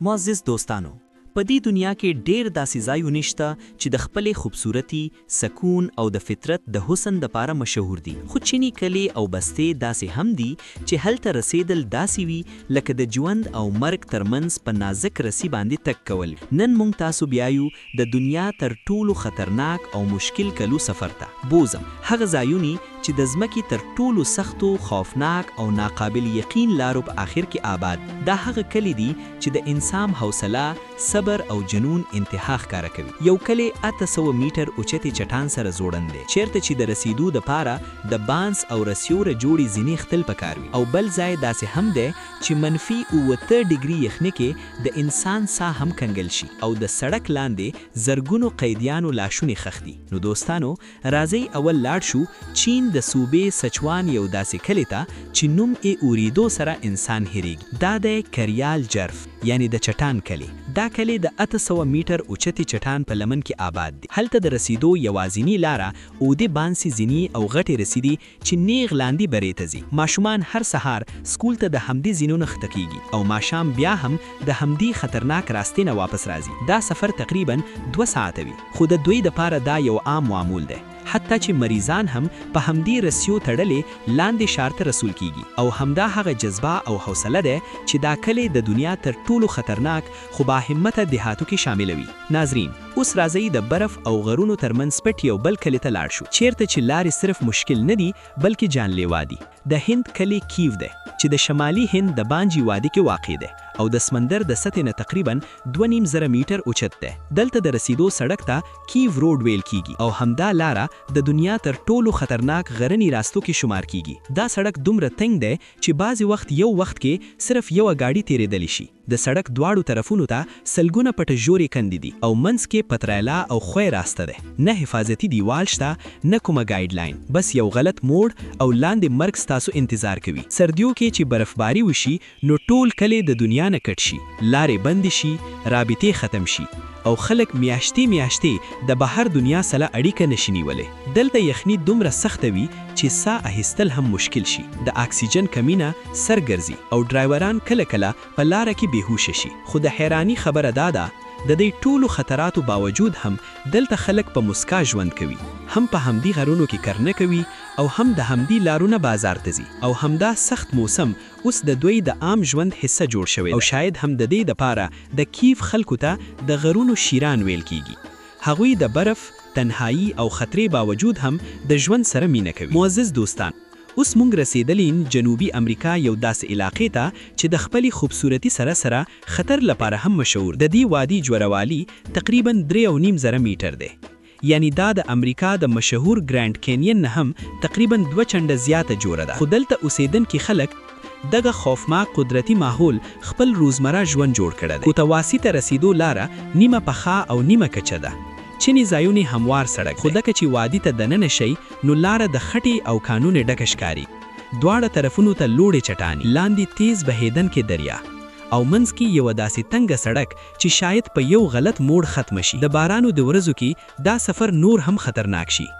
معزز دوستانو، په دې دنیا کې ډېر داسې ځایونه شته چې د خپلې خوبصورتي، سکون او د فطرت د حسن دپاره مشهور دي. خو چینی کلي او بستې داسې هم دي چې هلته رسیدل داسې وي لکه د ژوند او مرګ ترمنځ په نازک رسی باندې تک کول. نن موږ تاسو بیایو د دنیا تر ټولو خطرناک او مشکل کلو سفر ته. بوزم هغه ځایونه چې د ځمکې تر ټولو سختو، خوفناک او ناقابل یقین لارو په آخر کې آباد. دا هغه کلی دي چې د انسان حوصله، صبر او جنون انتها ښکاره کوي. یو کلی 800 میټر اوچتې چټان سره زوړند دی، چیرته چې د رسیدو دپاره د بانس او رسیوره جوړې زینې ختل پکار وي. او بل ځای داسې هم دی چې منفي اوته ډیګري یخنۍ کې د انسان ساه هم کنګل شي او د سړک لاندې زرګونو قیدیانو لاشونې خښ دي. نو دوستانو، راځئ اول لاړ شو چین د صوبې سچوان یو داسې کلی ته چې نوم یې اوریدو سره انسان هیریږي. دا دی کریال جرف، یعنی د چټان کلی. دا کلی د 800 میټر اوچتې چټان په لمن کې آباد دی. هلته د رسیدو یوازینی لاره اوده بانسي زینې او غټې رسیدي چې نیغ لاندې برې ته ځي. ماشومان هر سهار سکول ته د همدې زینو نه ښکته کیږي او ماښام بیا هم د همدې خطرناک راستې نه واپس راځي. دا سفر تقریبا 2 ساعته وي، خو د دوی دپاره دا یو عام معمول دی. حتی چې مریضان هم په همدې رسیو تړلې لاندې ښار ته رسول کیږي. او همدا هغه جذبه او حوصله ده چې دا کلی د دنیا تر ټولو خطرناک خو باهمته دهاتو کې شاملوي. ناظرین، اوس راځئ د برف او غرونو ترمنځ پټ یو بل کلی ته لاړ شو، چیرته چې لارې صرف مشکل نه دي بلکې جانلیوا دي. د هند کلی کیو ده چې د شمالي هند د بانجی وادي کې واقع ده او د سمندر د سطح نه تقریبا 2.5 میټر اوچت ده. دلته د رسیدو سړک ته کیو روډ ویل کیږي او همدا لاره د دنیا تر ټولو خطرناک غرنی راستو کې شمار کیږي. دا سړک دومره تنګ دی چې بعضی وخت یو وخت کې صرف یو غاډي تیرېدلی شي. د سړک دواړو طرفونو ته سلګونه پټ ژورې کندې دي او منځ کې پترایلا او خوی راسته ده. نه حفاظتي دیوال شته، نه کومه ګایډ لاین، بس یو غلط موړ او لاندې مرګ ستاسو انتظار کوي. سردیو کې چې برفباری وشي نو ټول کلی د دنیا نه کټ شي، لارې بند شي، رابطې ختم شي او خلک میاشتې د بهر دنیا سره اړیکه نشي نیولې. دلته یخني دومره سخته وي چې ساه اخیستل هم مشکل شي. د اکسیجن کمینه سر ګرځي او ډرایوران کله کله په لاره کې بېهوشه شي. خو د حیرانی خبره دا ده د دې ټولو خطراتو باوجود هم دلته خلک په مسکا ژوند کوي، هم په همدې غرونو کې کرنه کوي او هم د همدې لارونه بازار ته ځي. او همدا سخت موسم اوس د دوی د عام ژوند حصه جوړ شوی او شاید هم د دې دپاره د کیف خلکو ته د غرونو شیران ویل کیږي. هغوی د برف، تنهایی او خطرې باوجود هم د ژوند سره مینه کوي. معزز دوستان، اوس مونږ رسیدلین جنوبي امریکا یو داسې علاقې ته چې د خپلې خوبصورتي سره خطر لپاره هم مشهور. د دې وادي جوړوالي تقریبا 3.5 میټر دی، یعنی دا د امریکا د مشهور ګرانډ کینین نه هم تقریبا 2 چنده زیاته جوړه ده. خو دلته اوسیدونکي خلک دغه خوفناک قدرتي ماحول خپل روزمره ژوند جوړ کړی دی. متوسطه رسیدو لاره نیمه پخه او نیمه کچه ده. چینی ځایونه هموار سړک، خو دکه چې وادي ته دننه شي نو لاره د خټې او کانونو ډکه ښکاري. دواړه طرفونو ته لوړې چټانې، لاندې تیز بهیدونکی دریا او منځ کې یو داسې تنګه سړک چې شاید په یو غلط موړ ختم شي. د بارانو د ورځو کې دا سفر نور هم خطرناک شي،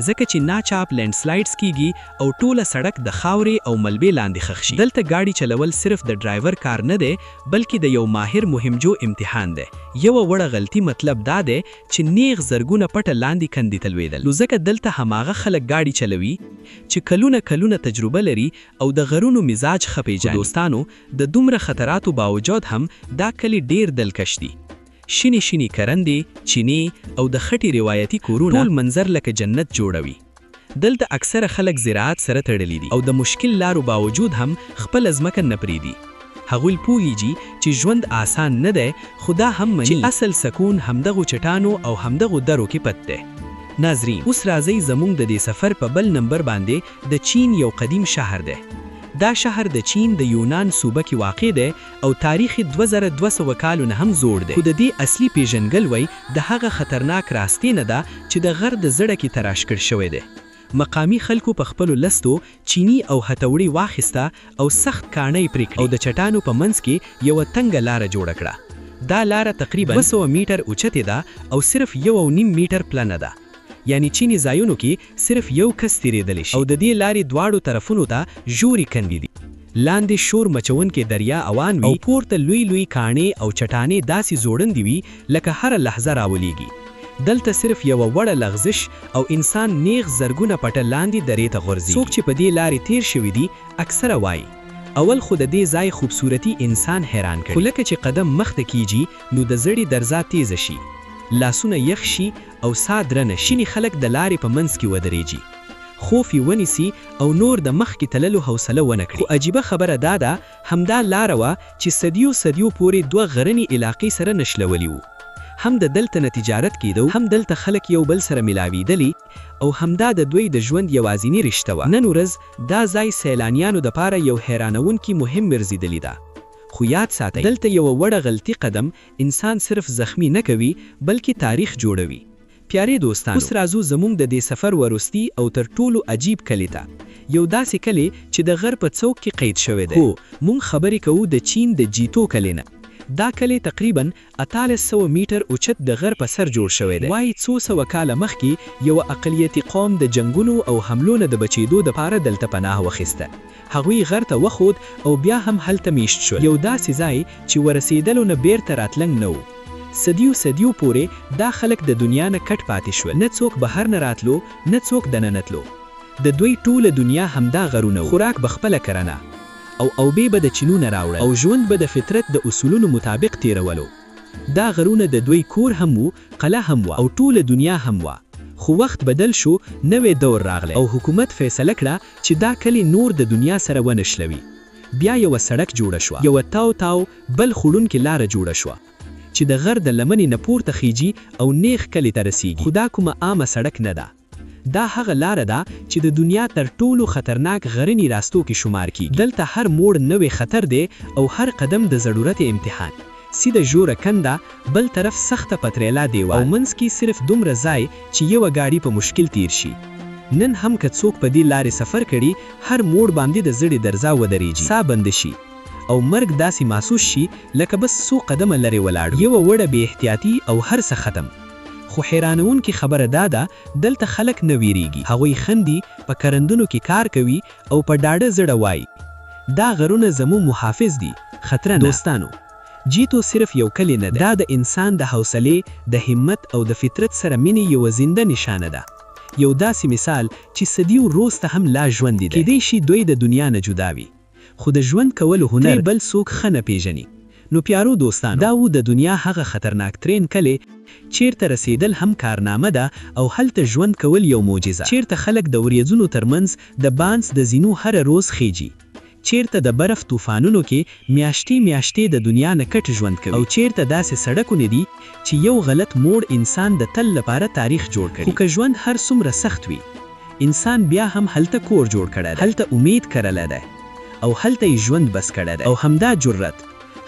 ځکه چې ناچاپ لینډ سلایډز کیږي او ټوله سړک د خاورې او ملبې لاندې ښخ شي. دلته گاډي چلول صرف د ډرایور کار نه دی بلکې د یو ماهر مهمجو امتحان دی. یو وړه غلطي مطلب دا دی چې نیغ زرګونه پټه لاندې کندې ته لویدل. نو ځکه دلته هماغه خلک گاډي چلوي چې کلونه تجربه لري او د غرونو مزاج ښه پیژني. دوستانو، د دومره خطراتو باوجود هم دا کلی ډیر دلکش دی. شینی کرندې، چینی او د خټې روایتي کورونه ټول منظر لکه جنت جوړوي. دلته اکثره خلک زراعت سره تړلي دي او د مشکل لارو باوجود هم خپل ځمکه نه پریږدي. هغوی پوهیږي چې ژوند آسان نه دی، خو دا هم مني چې اصل سکون همدغو چټانو او همدغو درو کې پټ دی. ناظرین، اوس راځئ زموږ د دې سفر په بل نمبر باندې د چین یو قدیم شهر دی. دا شهر د چین د یونان صوبه کې واقع دی او تاریخ 2200 کالو نه هم زوړ دی. خو د دې اصلي پیژنګلوی د هغه خطرناک راستې نه ده چې د غر د زړه کې تراش کړ شوی دی. مقامی خلکو په خپلو لستو چینی او هتوړی واخیسته او سخت کاڼی پرې کړې او د چټانو په منځ کې یو تنګه لاره جوړه کړه. دا لاره تقریبا 200 میټر اوچته ده او صرف 1.5 میټر پلنه ده. یعنی چینی ځایونو کې صرف یو کس تیرېدلی شي او د دې لارې دواړو طرفونو ته ژورې کندې دي. لاندې شور مچونکې دریا اوان وي او پورته لوی لوی کاڼې او چټانې داسې زوړندې وي لکه هره لحظه راولېږي. دلته صرف یوه وړه لغزش او انسان نیغ زرګونه پټه لاندې درې ته غورځي. څوک چې په دې لارې تیر شوي دي اکثره وایي اول خو د دې ځای خوبصورتي انسان حیران کړي، خو لکه چې قدم مخته کیږي نو د زړې درزا تیزه شي، لاسونه یخ شي او ساه درنه شي. خلک د لارې په منځ کې ودرېږي، خوف یې ونیسي او نور د مخکې تللو حوصله ونه کړي. خو عجیبه خبره دا ده همدا لاره وه چې صدیو پورې دوه غرني علاقې سره نښلولي وو. هم د دلته نه تجارت کېدو، هم دلته خلک یو بل سره ملاوېدلي او همدا د دوی د ژوند یوازینی رشته وه. نن ورځ دا ځای سیلانیانو دپاره یو حیرانونکي مهم ګرځېدلی ده. خو یاد ساتئ دلته یوه وړه غلطي قدم انسان صرف زخمی نه کوي بلکې تاریخ جوړوي. پیاري دوستانو، اوس راځو زموږ د دې سفر وروستي او تر ټولو عجیب کلی ته، یو داسې کلی چې د غر په څوک کې قید شوی دی. هو، موږ خبرې کوو د چین د جیتو کلی نه. دا کلی تقریبا 1800 میټر اوچت د غر په سر جوړ شوی دی. وایي څو سوه کاله مخکې یوه اقلیتي قوم د جنګونو او حملو نه د بچېدو دپاره دلته پناه واخیسته. هغوی غر ته وخوت او بیا هم هلته میشت شول. یو داسې ځای چې ورسېدلو نه بیرته راتلنګ نه و. صدیو پورې دا خلک د دنیا نه کټ پاتې شول، نه څوک بهر نه راتلو نه څوک دننه تلو. د دوی ټوله دنیا همدا غرونه، خوراک به خپله کرنه او اوبې به د چینو نه راوړل او ژوند به د فطرت د اصولونو مطابق تیرولو. دا غرونه د دوی کور هم وو، قلعه هم وه او ټوله دنیا هم وه. خو وخت بدل شو، نوی دور راغلی او حکومت فیصله کړه چې دا کلی نور د دنیا سره ونښلوي. بیا یوه سړک جوړه شوه، یوه تاو بل خوړونکې لاره جوړه شوه چې د غر د لمنې نه پورته خیجي او نیغ کلي ته رسیږي. خو دا کومه عامه سړک نه ده، دا هغه لاره ده چې د دنیا تر ټولو خطرناک غرني راستو کې شمار کیږي. دلته هر موړ نوی خطر دی او هر قدم د ضرورت امتحان. سیده جوړه کنده، بل طرف سخته پتریلا دیوال او منځ کې صرف دومره ځای چې یوه ګاډي په مشکل تیر شي. نن هم که څوک په دې لارې سفر کړي هر موړ باندې د زړې درزا ودرېږي، ساه بنده شي او مرګ داسې محسوس شي لکه بس څو قدمه لرې ولاړ، یوه وړه بې احتیاطي او هر څه ختم. خو حیرانونکې خبره دا ده دلته خلک نه ویریږي، هغوی خندي، په کرندونو کې کار کوي او په ډاډه زړه وایي دا غرونه زموږ محافظ دي، خطره نه. دوستانو، جیتو صرف یو کلی نه ده، دا د انسان د حوصلې، د همت او د فطرت سره مینې یوه زنده نشانه ده. یو داسې مثال چې صدیو وروسته هم لا ژوندی دی. کیدای شي دوی د دنیا نه جدا وي خو د ژوند کولو هنر بل څوک ښه نه پیژني. نو پیارو دوستانو، دا و د دنیا هغه خطرناک ترین کلی چیرته رسیدل هم کارنامه ده او هلته ژوند کول یو معجزه. چیرته خلک د وریځونو ترمنځ د بانس د زینو هر روز خیجي، چیرته د برف طوفانونو کې میاشتې د دنیا نه کټ ژوند کوي، او چیرته داسې سړکونه دي چې یو غلط موړ انسان د تل لپاره تاریخ جوړ کړي. خو که ژوند هر څومره سخت وي انسان بیا هم هلته کور جوړ کړی دی، هلته امید کرلی دی او هلته یې ژوند بس کړی دی. او همدا جرأت،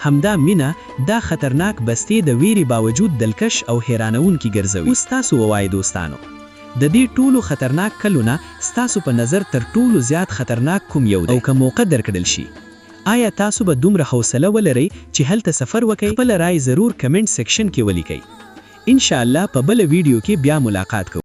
همدا مینه، دا خطرناک بستې د ویرې باوجود دلکش او حیرانونکي ګرځوي. اوس تاسو ووایئ دوستانو، د دې ټولو خطرناک کلونه ستاسو په نظر تر ټولو زیات خطرناک کوم یو دی؟ او که موقع درکړل شي آیا تاسو به دومره حوصله ولرئ چې هلته سفر وکئ؟ خپله رای ضرور کمنټ سیکشن کې ولیکئ. انشاءالله په بله ویډیو کې بیا ملاقات کوو.